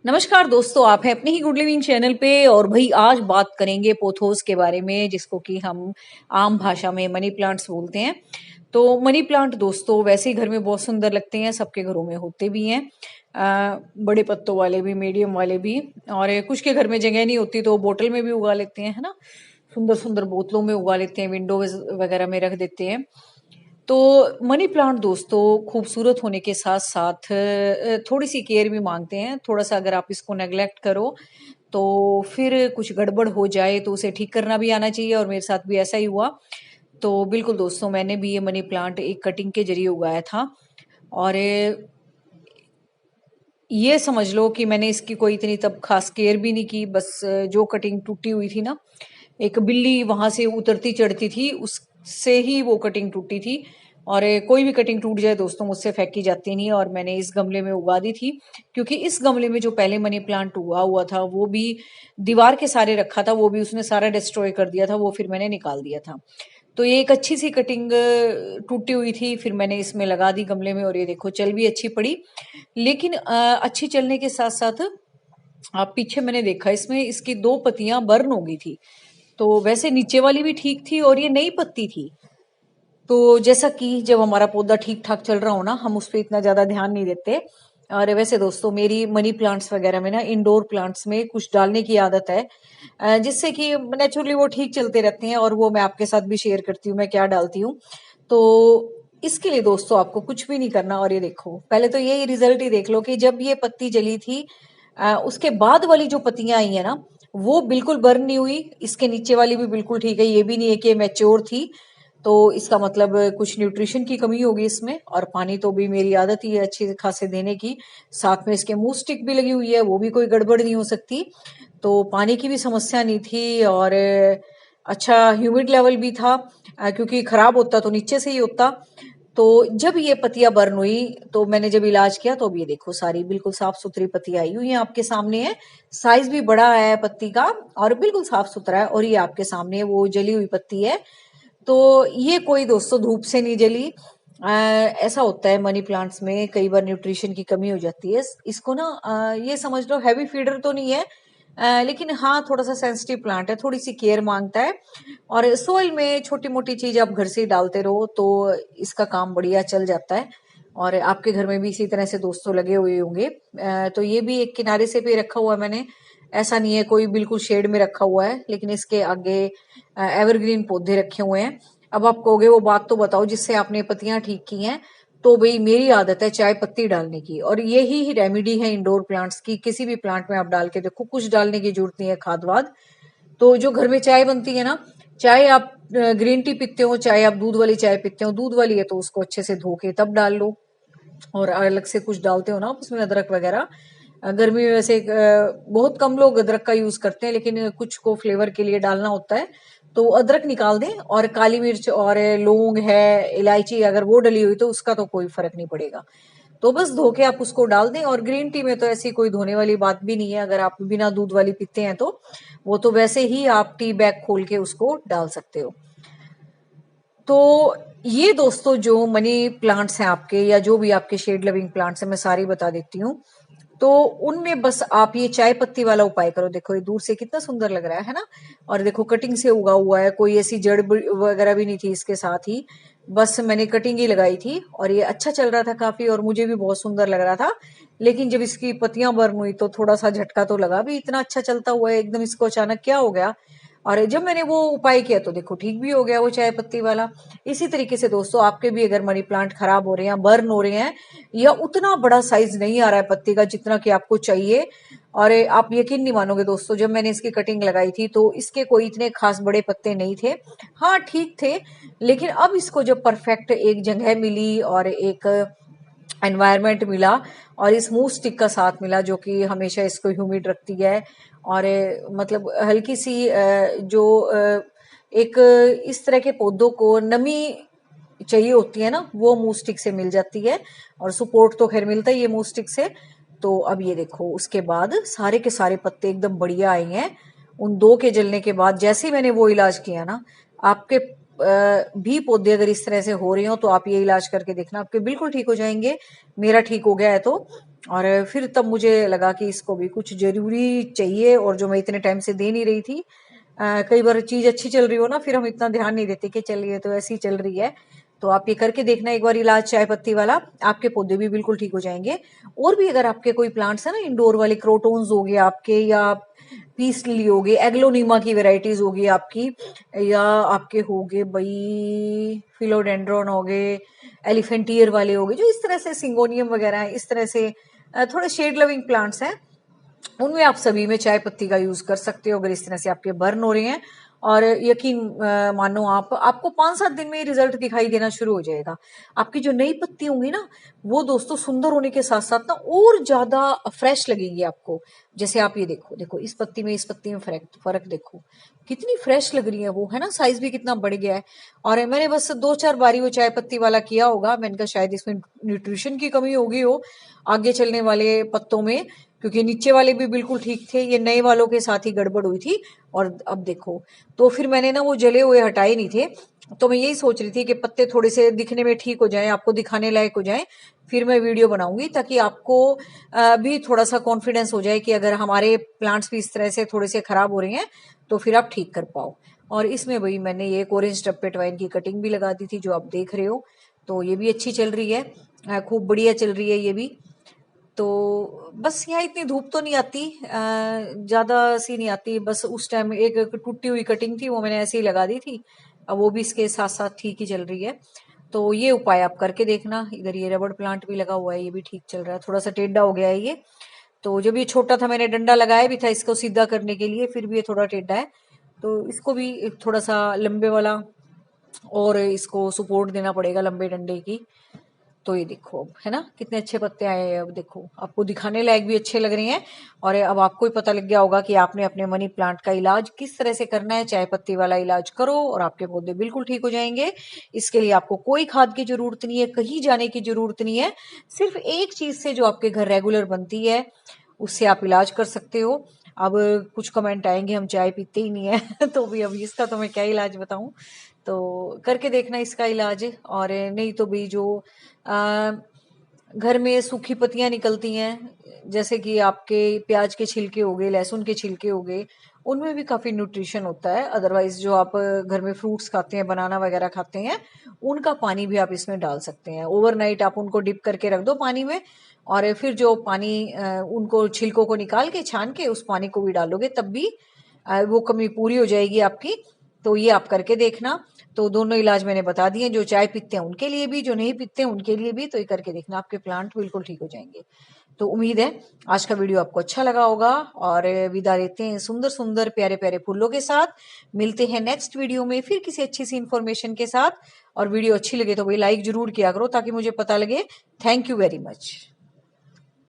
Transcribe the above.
नमस्कार दोस्तों, आप हैं अपने ही गुड लिविंग चैनल पे। और भाई आज बात करेंगे पोथोस के बारे में, जिसको कि हम आम भाषा में मनी प्लांट्स बोलते हैं। तो मनी प्लांट दोस्तों वैसे ही घर में बहुत सुंदर लगते हैं, सबके घरों में होते भी हैं। बड़े पत्तों वाले भी, मीडियम वाले भी, और कुछ के घर में जगह नहीं होती तो बोतल में भी उगा लेते हैं, है ना। सुंदर सुंदर बोतलों में उगा लेते हैं, विंडो वगैरह में रख देते हैं। तो मनी प्लांट दोस्तों खूबसूरत होने के साथ साथ थोड़ी सी केयर भी मांगते हैं। थोड़ा सा अगर आप इसको नेग्लेक्ट करो तो फिर कुछ गड़बड़ हो जाए तो उसे ठीक करना भी आना चाहिए, और मेरे साथ भी ऐसा ही हुआ। तो बिल्कुल दोस्तों, मैंने भी ये मनी प्लांट एक कटिंग के जरिए उगाया था। और ये समझ लो कि मैंने इसकी कोई इतनी तब खास केयर भी नहीं की। बस जो कटिंग टूटी हुई थी ना, एक बिल्ली वहां से उतरती चढ़ती थी, उससे ही वो कटिंग टूटी थी। और कोई भी कटिंग टूट जाए दोस्तों मुझसे फेंकी जाती नहीं, और मैंने इस गमले में उगा दी थी। क्योंकि इस गमले में जो पहले मनी प्लांट उगा हुआ था वो भी दीवार के सारे रखा था, वो भी उसने सारा डिस्ट्रॉय कर दिया था, वो फिर मैंने निकाल दिया था। तो ये एक अच्छी सी कटिंग टूटी हुई थी, फिर मैंने इसमें लगा दी गमले में, और ये देखो चल भी अच्छी पड़ी। लेकिन अच्छी चलने के साथ साथ आप पीछे मैंने देखा इसमें इसकी दो पत्तियां बर्न हो गई थी। तो वैसे नीचे वाली भी ठीक थी और ये नई पत्ती थी। तो जैसा कि जब हमारा पौधा ठीक ठाक चल रहा हो ना, हम उस पर इतना ज्यादा ध्यान नहीं देते। और वैसे दोस्तों मेरी मनी प्लांट्स वगैरह में ना, इंडोर प्लांट्स में कुछ डालने की आदत है, जिससे कि नेचुरली वो ठीक चलते रहते हैं, और वो मैं आपके साथ भी शेयर करती हूँ मैं क्या डालती हूँ। तो इसके लिए दोस्तों आपको कुछ भी नहीं करना। और ये देखो, पहले तो ये रिजल्ट ही देख लो कि जब ये पत्ती जली थी, उसके बाद वाली जो पत्तियां आई है ना, वो बिल्कुल बर्न नहीं हुई। इसके नीचे वाली भी बिल्कुल ठीक है, ये भी नहीं है कि मैच्योर थी। तो इसका मतलब कुछ न्यूट्रिशन की कमी होगी इसमें। और पानी तो भी मेरी आदत ही है अच्छी खासे देने की। साथ में इसके मूव स्टिक भी लगी हुई है, वो भी कोई गड़बड़ नहीं हो सकती। तो पानी की भी समस्या नहीं थी, और अच्छा ह्यूमिड लेवल भी था, क्योंकि खराब होता तो नीचे से ही होता। तो जब ये पत्तियां बर्न हुई तो मैंने जब इलाज किया तो अब ये देखो सारी बिल्कुल साफ सुथरी पत्तियां आई हुई है, आपके सामने है। साइज भी बड़ा है पत्ती का, और बिल्कुल साफ सुथरा है। और ये आपके सामने वो जली हुई पत्ती है। तो ये कोई दोस्तों धूप से नहीं जली। ऐसा होता है मनी प्लांट्स में, कई बार न्यूट्रिशन की कमी हो जाती है। इसको ना ये समझ लो हैवी फीडर तो नहीं है, लेकिन हाँ थोड़ा सा सेंसिटिव प्लांट है, थोड़ी सी केयर मांगता है। और सोइल में छोटी मोटी चीज आप घर से ही डालते रहो तो इसका काम बढ़िया चल जाता है। और आपके घर में भी इसी तरह से दोस्तों लगे हुए होंगे। तो ये भी एक किनारे से पे रखा हुआ है मैंने, ऐसा नहीं है कोई बिल्कुल शेड में रखा हुआ है, लेकिन इसके आगे एवरग्रीन पौधे रखे हुए हैं। अब आप कहोगे वो बात तो बताओ जिससे आपने पत्तियां ठीक की हैं। तो भाई मेरी आदत है चाय पत्ती डालने की, और यही ही रेमेडी है इंडोर प्लांट्स की। किसी भी प्लांट में आप डाल के देखो, कुछ डालने की जरूरत नहीं है खाद वाद। तो जो घर में चाय बनती है ना, चाहे आप ग्रीन टी पीते हो, चाहे आप दूध वाली चाय पीते हो, दूध वाली है तो उसको अच्छे से धो के तब डाल लो। और अलग से कुछ डालते हो ना उसमें अदरक वगैरह, गर्मी में वैसे बहुत कम लोग अदरक का यूज करते हैं, लेकिन कुछ को फ्लेवर के लिए डालना होता है। तो अदरक निकाल दें, और काली मिर्च और लौंग है, इलायची अगर वो डली हुई तो उसका तो कोई फर्क नहीं पड़ेगा। तो बस धो के आप उसको डाल दें। और ग्रीन टी में तो ऐसी कोई धोने वाली बात भी नहीं है, अगर आप बिना दूध वाली पीते हैं तो वो तो वैसे ही आप टी बैग खोल के उसको डाल सकते हो। तो ये दोस्तों जो मनी प्लांट्स हैं आपके, या जो भी आपके शेड लविंग प्लांट्स हैं, मैं सारी बता देती हूँ। तो उनमें बस आप ये चाय पत्ती वाला उपाय करो। देखो ये दूर से कितना सुंदर लग रहा है ना। और देखो कटिंग से उगा हुआ है, कोई ऐसी जड़ वगैरह भी नहीं थी इसके साथ ही, बस मैंने कटिंग ही लगाई थी। और ये अच्छा चल रहा था काफी, और मुझे भी बहुत सुंदर लग रहा था। लेकिन जब इसकी पत्तियां बर्न हुई तो थोड़ा सा झटका तो लगा भी, इतना अच्छा चलता हुआ है एकदम इसको अचानक क्या हो गया। और जब मैंने वो उपाय किया तो देखो ठीक भी हो गया वो चाय पत्ती वाला। इसी तरीके से दोस्तों आपके भी अगर मनी प्लांट खराब हो रहे हैं, बर्न हो रहे हैं, या उतना बड़ा साइज नहीं आ रहा है पत्ती का जितना कि आपको चाहिए। और आप यकीन नहीं मानोगे दोस्तों, जब मैंने इसकी कटिंग लगाई थी तो इसके कोई इतने खास बड़े पत्ते नहीं थे। हाँ ठीक थे, लेकिन अब इसको जब परफेक्ट एक जगह मिली और एक एनवायरनमेंट मिला, और इस मूव स्टिक का साथ मिला जो कि हमेशा इसको ह्यूमिड रखती है, और मतलब हल्की सी एक इस तरह के पौधों को नमी चाहिए होती है ना, वो मूव स्टिक से मिल जाती है। और सपोर्ट तो खैर मिलता ही है मूव स्टिक से। तो अब ये देखो उसके बाद सारे के सारे पत्ते एकदम बढ़िया आए हैं। उन दो के जलने के बाद जैसे ही मैंने वो इलाज किया ना, आपके भी पौधे अगर इस तरह से हो रहे हो तो आप ये इलाज करके देखना, आपके बिल्कुल ठीक हो जाएंगे। मेरा ठीक हो गया है तो और फिर तब मुझे लगा कि इसको भी कुछ जरूरी चाहिए, और जो मैं इतने टाइम से दे नहीं रही थी। कई बार चीज अच्छी चल रही हो ना, फिर हम इतना ध्यान नहीं देते कि चलिए तो ऐसी चल रही है। तो आप ये करके देखना एक बार इलाज चाय पत्ती वाला, आपके पौधे भी बिल्कुल ठीक हो जाएंगे। और भी अगर आपके कोई प्लांट्स है ना, इंडोर वाले क्रोटोन्स हो गए आपके, या पीस लिली हो गई, एग्लोनीमा की वेराइटीज होगी आपकी, या आपके हो गए भाई फिलोडेंड्रॉन हो गए, एलिफेंटियर वाले हो गए, जो इस तरह से सिंगोनियम वगैरह है, इस तरह से थोड़े शेड लविंग प्लांट्स हैं, उनमें आप सभी में चाय पत्ती का यूज कर सकते हो अगर इस तरह से आपके बर्न हो रहे हैं। और यकीन मानो आपको 5-7 दिन में ही रिजल्ट दिखाई देना शुरू हो जाएगा। आपकी जो नई पत्ती होंगी ना, वो दोस्तों सुंदर होने के साथ साथ ना और ज्यादा फ्रेश लगेगी आपको। जैसे आप ये देखो, देखो इस पत्ती में, इस पत्ती में फर्क फर्क देखो, कितनी फ्रेश लग रही है वो, है ना, साइज भी कितना बढ़ गया है। और मैंने बस 2-4 बारी वो चाय पत्ती वाला किया होगा, मैंने कहा शायद इसमें न्यूट्रिशन की कमी होगी हो आगे चलने वाले पत्तों में, क्योंकि नीचे वाले भी बिल्कुल ठीक थे, ये नए वालों के साथ ही गड़बड़ हुई थी। और अब देखो, तो फिर मैंने ना वो जले हुए हटाए नहीं थे, तो मैं यही सोच रही थी कि पत्ते थोड़े से दिखने में ठीक हो जाएं, आपको दिखाने लायक हो जाएं, फिर मैं वीडियो बनाऊंगी, ताकि आपको भी थोड़ा सा कॉन्फिडेंस हो जाए कि अगर हमारे प्लांट्स भी इस तरह से थोड़े से खराब हो रहे हैं तो फिर आप ठीक कर पाओ। और इसमें भाई मैंने ये ऑरेंज टप्पेट वाइन की कटिंग भी लगा दी थी, जो आप देख रहे हो, तो ये भी अच्छी चल रही है, खूब बढ़िया चल रही है ये भी। तो बस यहाँ इतनी धूप तो नहीं आती, ज्यादा सी नहीं आती, बस उस टाइम एक टूटी हुई कटिंग थी, वो मैंने ऐसे ही लगा दी थी, अब वो भी इसके साथ साथ ठीक ही चल रही है। तो ये उपाय आप करके देखना। इधर ये रबड़ प्लांट भी लगा हुआ है, ये भी ठीक चल रहा है, थोड़ा सा टेढ़ा हो गया है ये, तो जब ये छोटा था मैंने डंडा लगाया भी था इसको सीधा करने के लिए, फिर भी ये थोड़ा टेढ़ा है, तो इसको भी थोड़ा सा लंबे वाला और इसको सपोर्ट देना पड़ेगा लंबे डंडे की। तो ये देखो अब, है ना, कितने अच्छे पत्ते आए हैं, अब देखो आपको दिखाने लायक भी अच्छे लग रहे हैं। और अब आपको ही पता लग गया होगा कि आपने अपने मनी प्लांट का इलाज किस तरह से करना है। चाय पत्ती वाला इलाज करो और आपके पौधे बिल्कुल ठीक हो जाएंगे। इसके लिए आपको कोई खाद की जरूरत नहीं है, कहीं जाने की जरूरत नहीं है, सिर्फ एक चीज से जो आपके घर रेगुलर बनती है उससे आप इलाज कर सकते हो। अब कुछ कमेंट आएंगे हम चाय पीते ही नहीं है तो भी अब इसका तो मैं क्या इलाज बताऊं, तो करके देखना इसका इलाज। और नहीं तो भी जो आ, घर में सूखी पत्तियां निकलती हैं, जैसे कि आपके प्याज के छिलके हो गए, लहसुन के छिलके हो गए, उनमें भी काफी न्यूट्रिशन होता है। अदरवाइज जो आप घर में फ्रूट्स खाते हैं, बनाना वगैरह खाते हैं, उनका पानी भी आप इसमें डाल सकते हैं। ओवरनाइट आप उनको डिप करके रख दो पानी में, और फिर जो पानी उनको छिलकों को निकाल के छान के उस पानी को भी डालोगे, तब भी वो कमी पूरी हो जाएगी आपकी। तो ये आप करके देखना। तो दोनों इलाज मैंने बता दिए, जो चाय पीते हैं उनके लिए भी, जो नहीं पीते हैं उनके लिए भी, तो ये करके देखना, आपके प्लांट बिल्कुल ठीक हो जाएंगे। तो उम्मीद है आज का वीडियो आपको अच्छा लगा होगा, और विदा लेते हैं सुंदर सुंदर प्यारे प्यारे फूलों के साथ। मिलते हैं नेक्स्ट वीडियो में फिर किसी अच्छी सी इंफॉर्मेशन के साथ। और वीडियो अच्छी लगे तो भाई लाइक जरूर किया करो, ताकि मुझे पता लगे। Thank you very much.